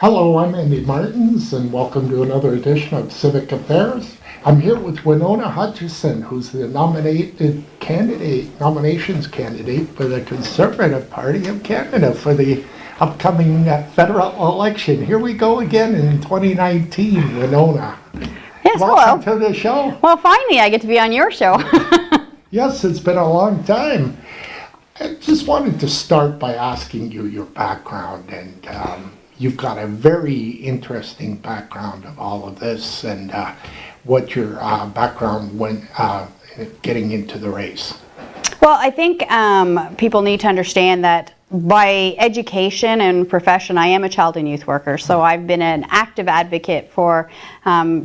Hello, I'm Andy Martens, and welcome to another edition of Civic Affairs. I'm here with Winonna Hutchinson, who's the nominations candidate for the Conservative Party of Canada for the upcoming federal election. Here we go again in 2019, Winonna. Yes, welcome hello. to the show. Well, finally, I get to be on your show. Yes, it's been a long time. I just wanted to start by asking you your background, and you've got a very interesting background of all of this, and what your background when getting into the race. Well, I think people need to understand that by education and profession, I am a child and youth worker. So I've been an active advocate for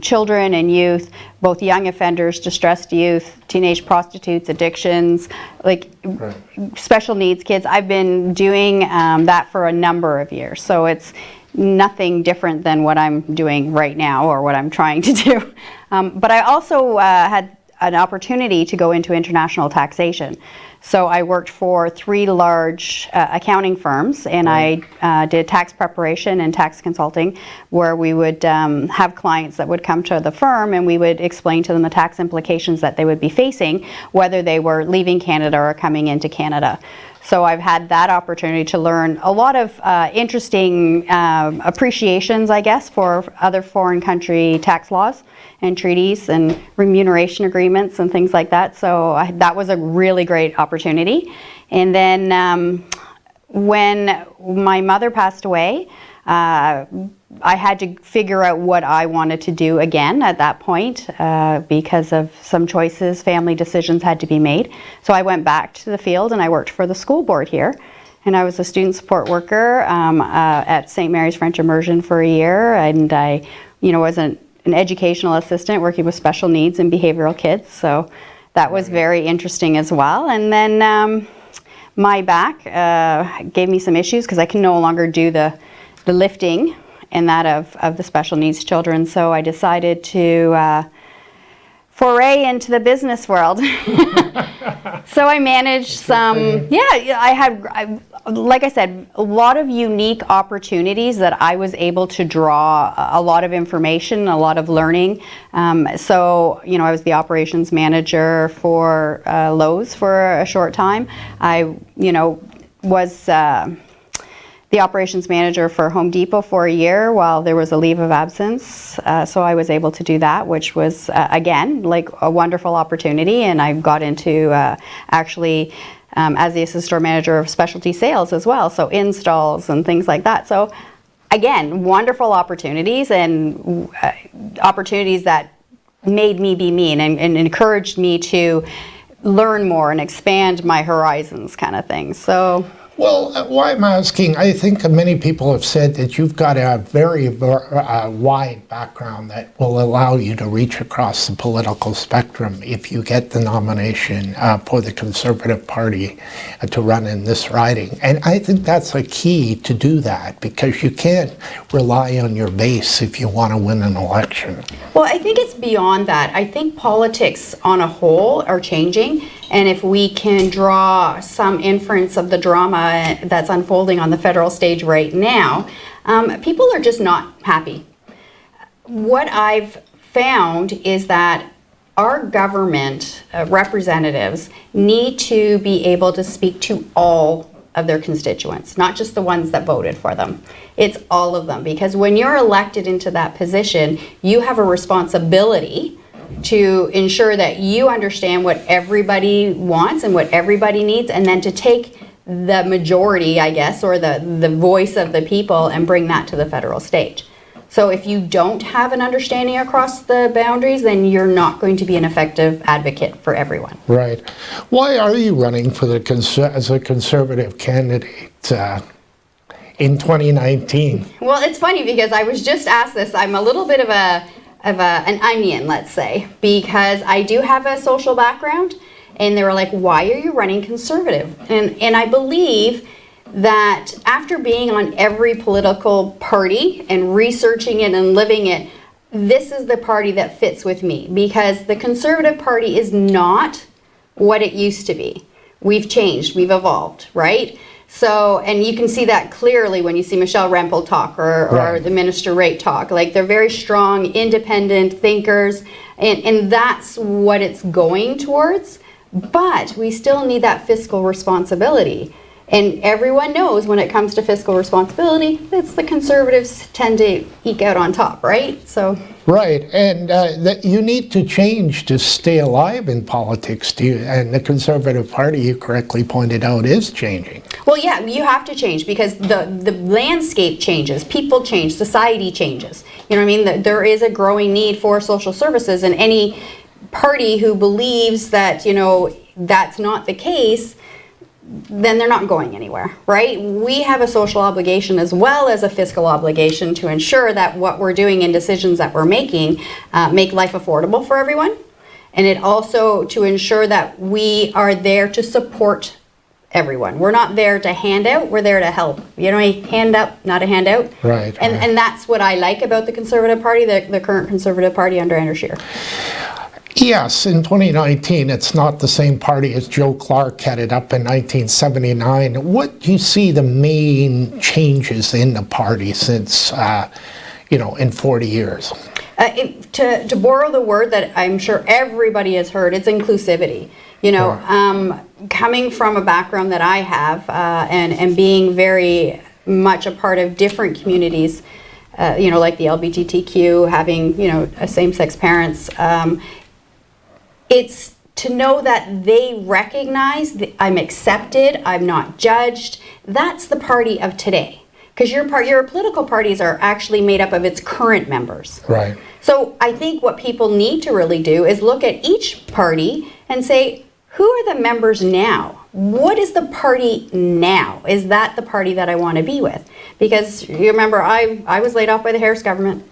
children and youth, both young offenders, distressed youth, teenage prostitutes, addictions, like Right. special needs kids. I've been doing that for a number of years. So it's nothing different than what I'm doing right now or what I'm trying to do. But I also had an opportunity to go into international taxation. So I worked for 3 large accounting firms, and I did tax preparation and tax consulting, where we would have clients that would come to the firm, and we would explain to them the tax implications that they would be facing, whether they were leaving Canada or coming into Canada. So I've had that opportunity to learn a lot of interesting appreciations, I guess, for other foreign country tax laws and treaties and remuneration agreements and things like that. So that was a really great opportunity. And then when my mother passed away, I had to figure out what I wanted to do again at that point because of some choices, family decisions had to be made. So I went back to the field and I worked for the school board here. And I was a student support worker at St. Mary's French Immersion for a year. And I was an educational assistant working with special needs and behavioral kids. So that was very interesting as well. And then my back gave me some issues because I can no longer do the lifting and that of the special needs children. So I decided to foray into the business world. So I managed some, like I said, a lot of unique opportunities that I was able to draw a lot of information, a lot of learning. So, I was the operations manager for Lowe's for a short time. I, was the operations manager for Home Depot for a year while there was a leave of absence. So I was able to do that, which was, again, like a wonderful opportunity. And I got into actually as the assistant store manager of specialty sales as well. So installs and things like that. So again, wonderful opportunities and opportunities that made me be me and encouraged me to learn more and expand my horizons kind of thing. So. Well, why I'm asking, I think many people have said that you've got a very wide background that will allow you to reach across the political spectrum if you get the nomination for the Conservative Party to run in this riding. And I think that's a key to do that, because you can't rely on your base if you want to win an election. Well, I think it's beyond that. I think politics on a whole are changing. And if we can draw some inference of the drama that's unfolding on the federal stage right now, people are just not happy. What I've found is that our government representatives need to be able to speak to all of their constituents, not just the ones that voted for them. It's all of them, because when you're elected into that position, you have a responsibility to ensure that you understand what everybody wants and what everybody needs, and then to take the majority, I guess, or the voice of the people and bring that to the federal stage. So if you don't have an understanding across the boundaries, then you're not going to be an effective advocate for everyone. Right. Why are you running for as a Conservative candidate in 2019? Well, it's funny because I was just asked this. I'm a little bit of an onion, let's say, because I do have a social background, and they were like, why are you running Conservative? And I believe that after being on every political party and researching it and living it, this is the party that fits with me, because the Conservative Party is not what it used to be. We've changed, we've evolved, right? So, and you can see that clearly when you see Michelle Rempel talk or Right. the Minister Raitt talk. Like, they're very strong, independent thinkers, and that's what it's going towards. But we still need that fiscal responsibility. And everyone knows when it comes to fiscal responsibility, it's the Conservatives tend to eke out on top, right? So. Right, and that you need to change to stay alive in politics, and the Conservative Party, you correctly pointed out, is changing. Well, yeah, you have to change because the landscape changes, people change, society changes. You know what I mean? There is a growing need for social services, and any party who believes that, you know, that's not the case, then they're not going anywhere, right? We have a social obligation as well as a fiscal obligation to ensure that what we're doing and decisions that we're making make life affordable for everyone. And it also to ensure that we are there to support everyone. We're not there to hand out, we're there to help. You know, a hand up, not a handout. Right. And that's what I like about the Conservative Party, the current Conservative Party under Andrew Scheer. Yes, in 2019, it's not the same party as Joe Clark headed up in 1979. What do you see the main changes in the party since, in 40 years? To borrow the word that I'm sure everybody has heard, it's inclusivity. You know, coming from a background that I have and being very much a part of different communities, like the LGBTQ, having, same-sex parents, it's to know that they recognize that I'm accepted, I'm not judged. That's the party of today. Because your political parties are actually made up of its current members. Right. So I think what people need to really do is look at each party and say, who are the members now? What is the party now? Is that the party that I want to be with? Because you remember, I was laid off by the Harris government.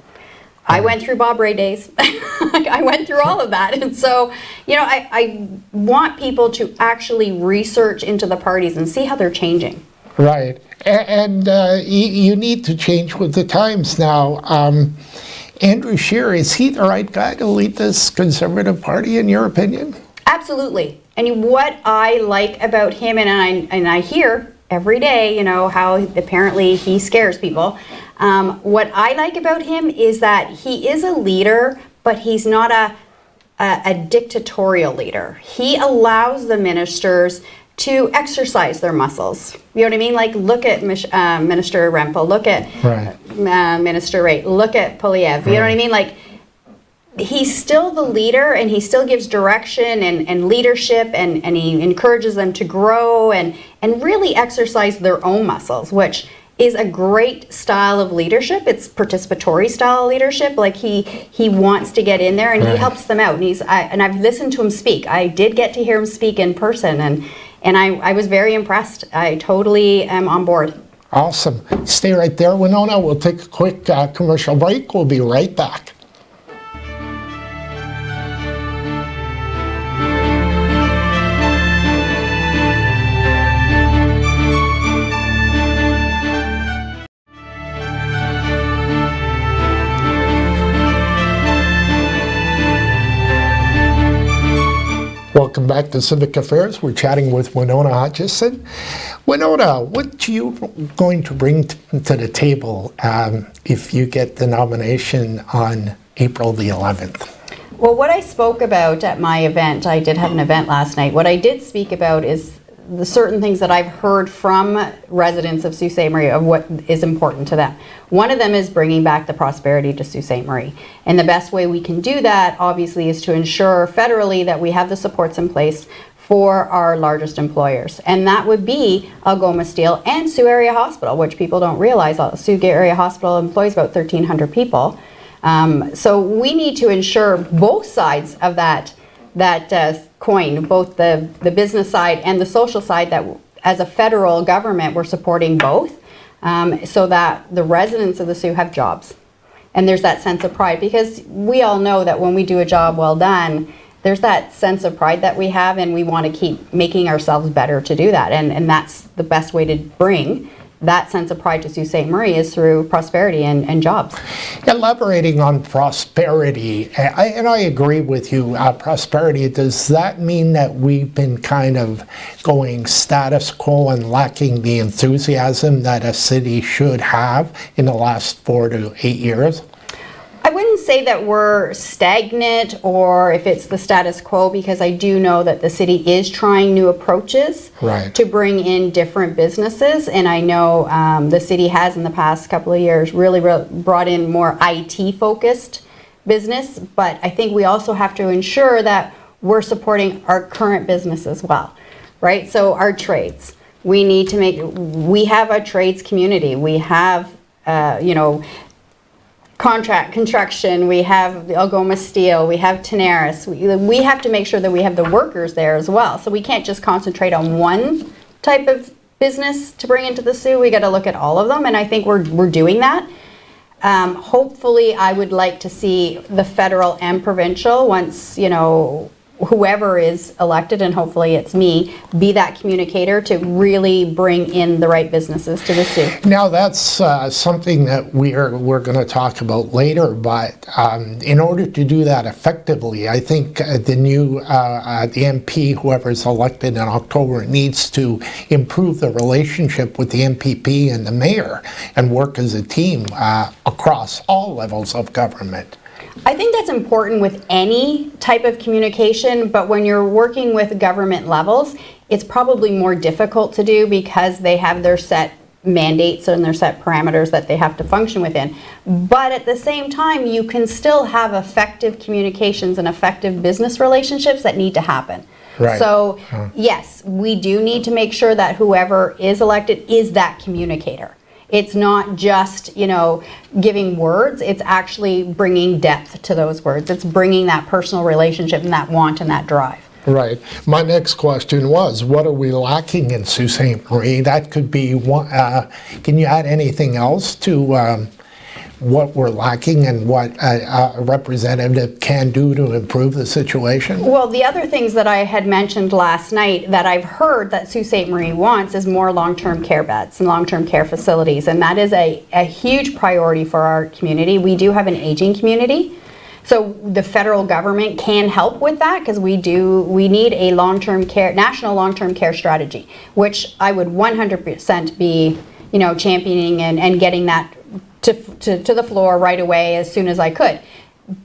I went through Bob Rae days. I went through all of that. And so, I want people to actually research into the parties and see how they're changing. Right. And you need to change with the times now. Andrew Scheer, is he the right guy to lead this Conservative Party, in your opinion? Absolutely. And what I like about him, and I hear every day, how apparently he scares people. What I like about him is that he is a leader, but he's not a dictatorial leader. He allows the ministers to exercise their muscles. You know what I mean? Like, look at Minister Rempel, look at Minister Raitt, look at Polyev. You know what I mean? Like, he's still the leader, and he still gives direction and leadership, and he encourages them to grow and really exercise their own muscles, which is a great style of leadership. It's participatory style of leadership. Like, he wants to get in there, and he helps them out. And I've listened to him speak. I did get to hear him speak in person, and I was very impressed. I totally am on board. Awesome. Stay right there, Winonna. We'll take a quick commercial break. We'll be right back. Welcome back to Civic Affairs. We're chatting with Winonna Hutchinson. Winonna, what are you going to bring to the table if you get the nomination on April the 11th? Well, what I spoke about at my event, I did have an event last night. What I did speak about is the certain things that I've heard from residents of Sault Ste. Marie of what is important to them. One of them is bringing back the prosperity to Sault Ste. Marie. And the best way we can do that, obviously, is to ensure federally that we have the supports in place for our largest employers. And that would be Algoma Steel and Sault Area Hospital, which people don't realize. Sault Area Hospital employs about 1,300 people. So we need to ensure both sides of that coin, both the business side and the social side, that as a federal government we're supporting both, so that the residents of the Sioux have jobs. And there's that sense of pride, because we all know that when we do a job well done, there's that sense of pride that we have, and we want to keep making ourselves better to do that. And that's the best way to bring that sense of pride to Sault Ste. Marie is through prosperity and jobs. Elaborating on prosperity, and I agree with you, prosperity, does that mean that we've been kind of going status quo and lacking the enthusiasm that a city should have in the last 4 to 8 years? I wouldn't say that we're stagnant or if it's the status quo, because I do know that the city is trying new approaches to bring in different businesses. And I know the city has in the past couple of years really brought in more IT focused business. But I think we also have to ensure that we're supporting our current business as well, right? So our trades, we need to we have a trades community. We have, construction, we have the Algoma Steel, we have Tenaris. We have to make sure that we have the workers there as well. So we can't just concentrate on one type of business to bring into the Soo. We got to look at all of them, and I think we're doing that. Hopefully, I would like to see the federal and provincial, once whoever is elected, and hopefully it's me, be that communicator to really bring in the right businesses to the Soo. Now that's something that we're going to talk about later, but in order to do that effectively, I think the MP, whoever's elected in October, needs to improve the relationship with the MPP and the mayor and work as a team across all levels of government. I think that's important with any type of communication, but when you're working with government levels, it's probably more difficult to do because they have their set mandates and their set parameters that they have to function within. But at the same time, you can still have effective communications and effective business relationships that need to happen. Right. So yes, we do need to make sure that whoever is elected is that communicator. It's not just, giving words. It's actually bringing depth to those words. It's bringing that personal relationship and that want and that drive. Right. My next question was, what are we lacking in Sault Ste. Marie? That could be one. Can you add anything else to what we're lacking and what a representative can do to improve the situation? Well, the other things that I had mentioned last night that I've heard that Sault Ste. Marie wants is more long-term care beds and long-term care facilities, and that is a huge priority for our community. We do have an aging community, so the federal government can help with that because we need a long-term care, national long-term care strategy, which I would 100% be, championing and getting that to the floor right away as soon as I could.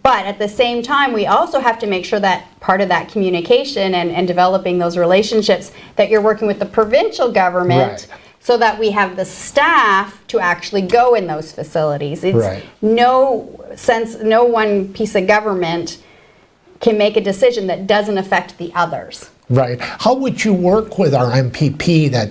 But at the same time, we also have to make sure that part of that communication and developing those relationships, that you're working with the provincial government so that we have the staff to actually go in those facilities. It's no one piece of government can make a decision that doesn't affect the others. Right. How would you work with our MPP that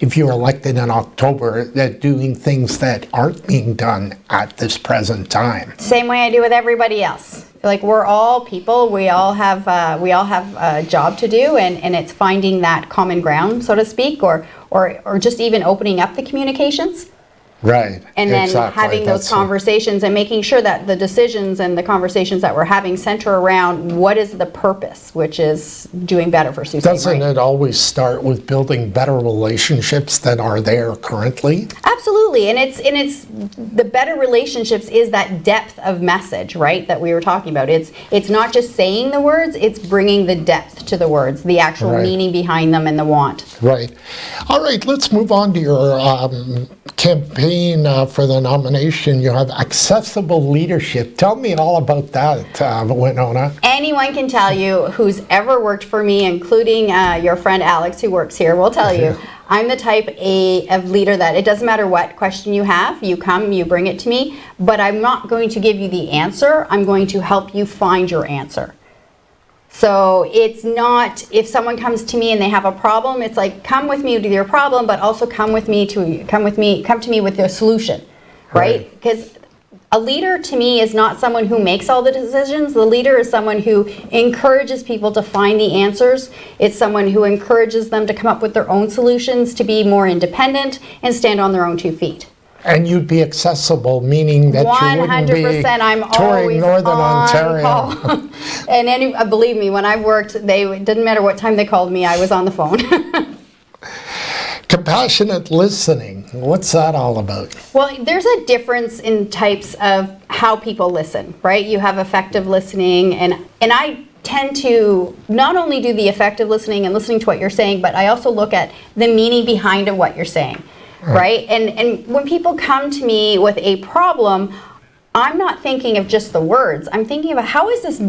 if you're elected in October, that doing things that aren't being done at this present time? Same way I do with everybody else. Like, we're all people. We all have a job to do, and it's finding that common ground, so to speak, or just even opening up the communications. Right. And then having those conversations and making sure that the decisions and the conversations that we're having center around what is the purpose, which is doing better for Sault Ste. Marie. Doesn't it always start with building better relationships than are there currently? Absolutely, and it's the better relationships is that depth of message, right, that we were talking about. It's not just saying the words, it's bringing the depth to the words, the actual meaning behind them and the want. Right. All right, let's move on to your campaign for the nomination. You have accessible leadership. Tell me all about that, Winonna. Anyone can tell you who's ever worked for me, including your friend Alex who works here, will tell you I'm the type of leader that it doesn't matter what question you have, you come, you bring it to me, but I'm not going to give you the answer. I'm going to help you find your answer. So it's not, if someone comes to me and they have a problem, it's like, come with me with your problem, but also come to me with your solution, right? Because a leader to me is not someone who makes all the decisions. The leader is someone who encourages people to find the answers. It's someone who encourages them to come up with their own solutions, to be more independent and stand on their own 2 feet. And you'd be accessible, meaning that you wouldn't be touring Northern Ontario. And believe me, when I worked, it didn't matter what time they called me, I was on the phone. Compassionate listening, what's that all about? Well, there's a difference in types of how people listen, right? You have effective listening, and I tend to not only do the effective listening and listening to what you're saying, but I also look at the meaning behind of what you're saying, right? And when people come to me with a problem, I'm not thinking of just the words. I'm thinking about how is this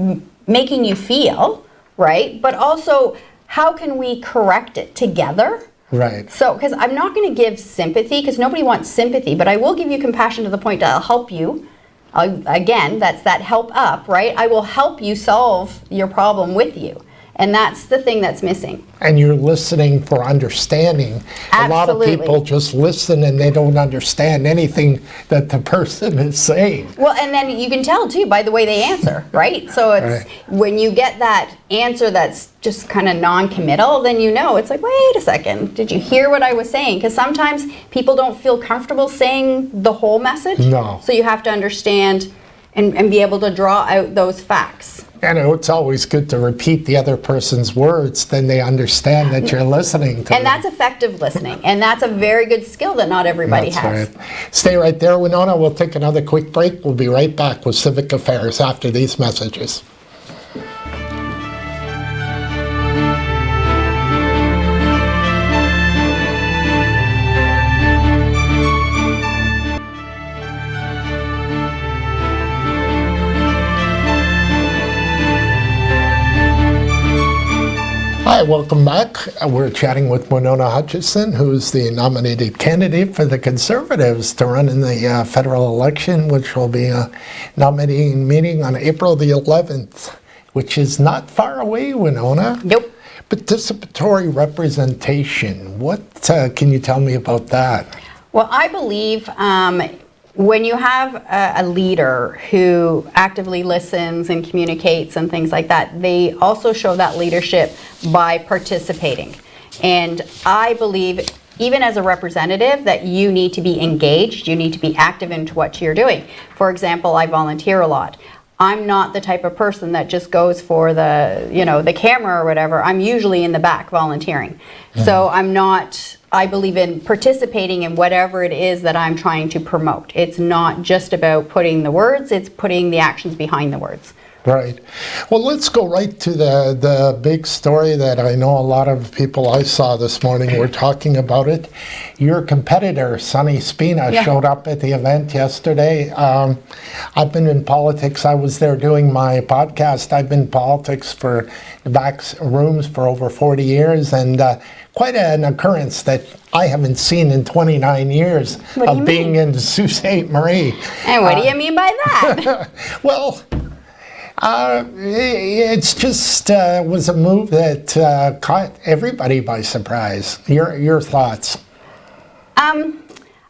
making you feel, right? But also, how can we correct it together? Right. So, because I'm not going to give sympathy, because nobody wants sympathy, but I will give you compassion to the point that I'll help you. Again, that's that help up, right? I will help you solve your problem with you. And that's the thing that's missing. And you're listening for understanding. Absolutely. A lot of people just listen and they don't understand anything that the person is saying. Well, and then you can tell too by the way they answer, right? So it's when you get that answer that's just kind of non-committal, then you know, it's like, wait a second, did you hear what I was saying? Because sometimes people don't feel comfortable saying the whole message. No. So you have to understand and be able to draw out those facts. And it's always good to repeat the other person's words, then they understand that you're listening to them. And that's effective listening. And that's a very good skill that not everybody has. Right. Stay right there, Winonna. We'll take another quick break. We'll be right back with Civic Affairs after these messages. Hi, welcome back. We're chatting with Winonna Hutchinson, who's the nominated candidate for the Conservatives to run in the federal election, which will be a nominating meeting on April the 11th, which is not far away, Winonna. Nope. Participatory representation. What can you tell me about that? Well, I believe when you have a leader who actively listens and communicates and things like that, they also show that leadership by participating. And I believe, even as a representative, that you need to be engaged, you need to be active into what you're doing. For example, I volunteer a lot. I'm not the type of person that just goes for the camera or whatever. I'm usually in the back volunteering. So I believe in participating in whatever it is that I'm trying to promote. It's not just about putting the words, it's putting the actions behind the words. Right. Well, let's go right to the big story that I know a lot of people I saw this morning were talking about it. Your competitor, Sonny Spina, showed up at the event yesterday. I've been in politics. I was there doing my podcast. I've been in politics for the back rooms for over 40 years, and quite an occurrence that I haven't seen in 29 years of being in Sault Ste. Marie. And what do you mean by that? Well, it's just was a move that caught everybody by surprise. Your thoughts?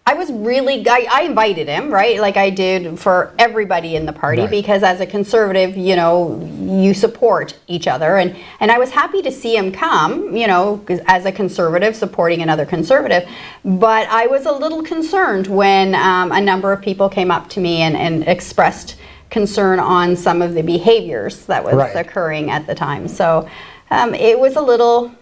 I was really, I invited him, right? Like I did for everybody in the party, because as a conservative, you support each other. And I was happy to see him come, as a conservative supporting another conservative. But I was a little concerned when a number of people came up to me and expressed concern on some of the behaviors that was occurring at the time. So it was a little,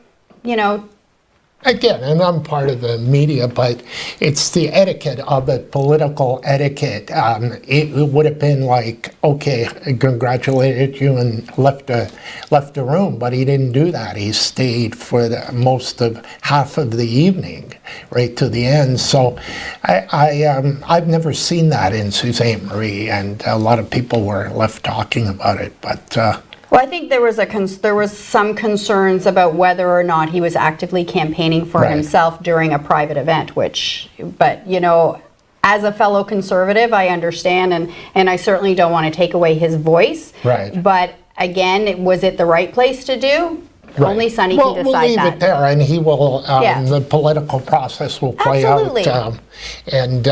Again, and I'm part of the media, but it's the etiquette of it, political etiquette. It would have been like, okay, I congratulated you and left the room, but he didn't do that. He stayed for most of half of the evening, right to the end. So I've never seen that in Sault Ste. Marie, and a lot of people were left talking about it, but. Well, I think there was some concerns about whether or not he was actively campaigning for himself during a private event, but as a fellow conservative, I understand, and I certainly don't want to take away his voice. Right. But again, was it the right place to do? Only Sonny can decide we'll leave that. it there, and he will. The political process will play out, and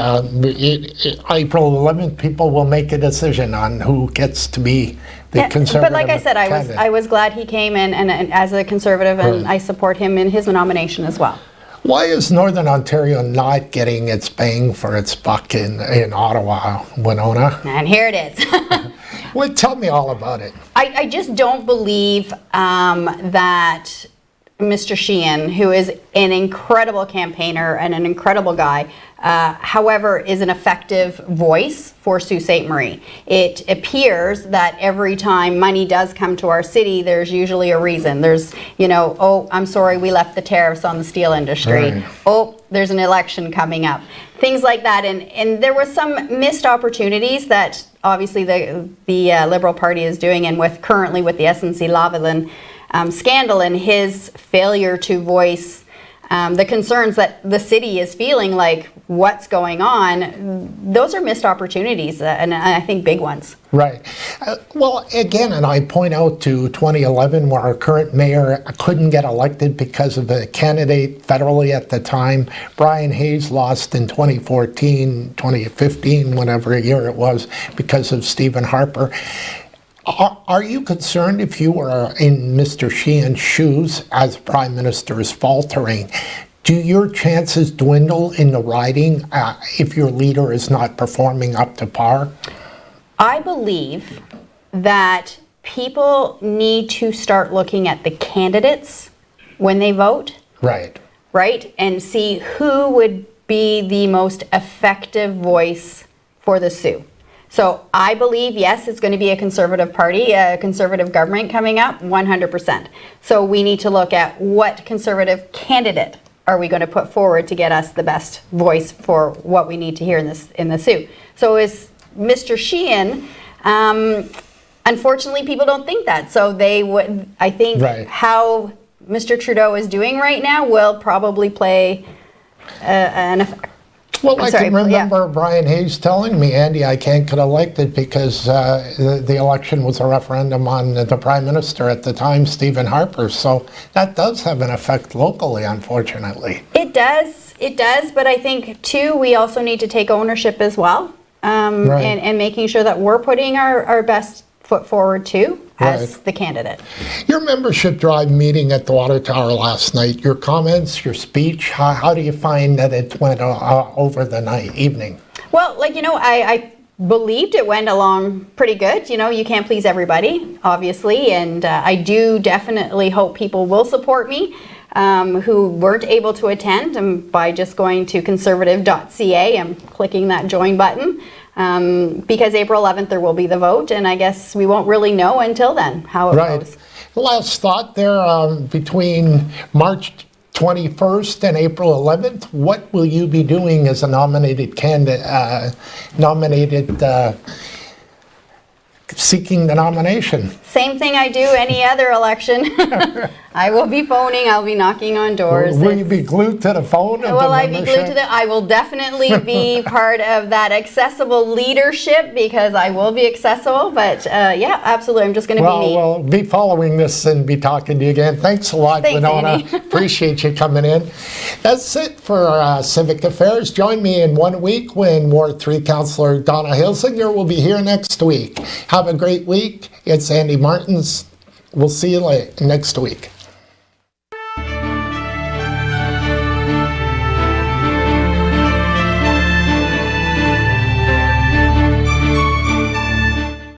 April 11th, people will make a decision on who gets to be the conservative. But like I said, I was glad he came in, and as a conservative, and I support him in his nomination as well. Why is Northern Ontario not getting its bang for its buck in Ottawa, Winonna? And here it is. Well, tell me all about it. I just don't believe that Mr. Sheehan, who is an incredible campaigner and an incredible guy, however, is an effective voice for Sault Ste. Marie. It appears that every time money does come to our city, there's usually a reason. There's, oh, I'm sorry, we left the tariffs on the steel industry. Right. Oh, there's an election coming up. Things like that. And there was some missed opportunities that obviously the Liberal Party is doing, and currently with the SNC Lavalin scandal and his failure to voice the concerns that the city is feeling, like what's going on. Those are missed opportunities, and I think big ones. Right. Well, again, and I point out to 2011 where our current mayor couldn't get elected because of a candidate federally at the time. Brian Hayes lost in 2014, 2015, whatever year it was, because of Stephen Harper. Are you concerned if you were in Mr. Sheehan's shoes as Prime Minister is faltering? Do your chances dwindle in the riding if your leader is not performing up to par? I believe that people need to start looking at the candidates when they vote. Right. Right? And see who would be the most effective voice for the Sioux. So I believe, yes, it's going to be a Conservative party, a Conservative government coming up, 100%. So we need to look at what Conservative candidate are we going to put forward to get us the best voice for what we need to hear in the Sioux. So is Mr. Sheehan, unfortunately, people don't think that. So they would, I think, right. How Mr. Trudeau is doing right now will probably play an effect. Well, I can remember Brian Hayes telling me, Andy, I can't get elected because the election was a referendum on the Prime Minister at the time, Stephen Harper. So that does have an effect locally, unfortunately. It does, but I think, too, we also need to take ownership as well, right. and making sure that we're putting our best foot forward, too, as right. the candidate. Your membership drive meeting at the Water Tower last night, your comments, your speech, how do you find that it went over the evening? Well, I believed it went along pretty good. You can't please everybody, obviously, and I do definitely hope people will support me who weren't able to attend by just going to conservative.ca and clicking that join button. Because April 11th there will be the vote, and I guess we won't really know until then how it right. goes. Last thought there, between March 21st and April 11th, what will you be doing as a nominated candidate, seeking the nomination? Same thing I do any other election. I will be phoning, I'll be knocking on doors. Will you be glued to the phone? Will I be glued to I will definitely be part of that accessible leadership because I will be accessible, but yeah, absolutely, I'm just going to be me. Well, we'll be following this and be talking to you again. Thanks a lot, Thanks, Winonna. Andy. Appreciate you coming in. That's it for Civic Affairs. Join me in 1 week when Ward 3 Councillor Donna Hilsinger will be here next week. Have a great week. It's Andy Martens. We'll see you next week.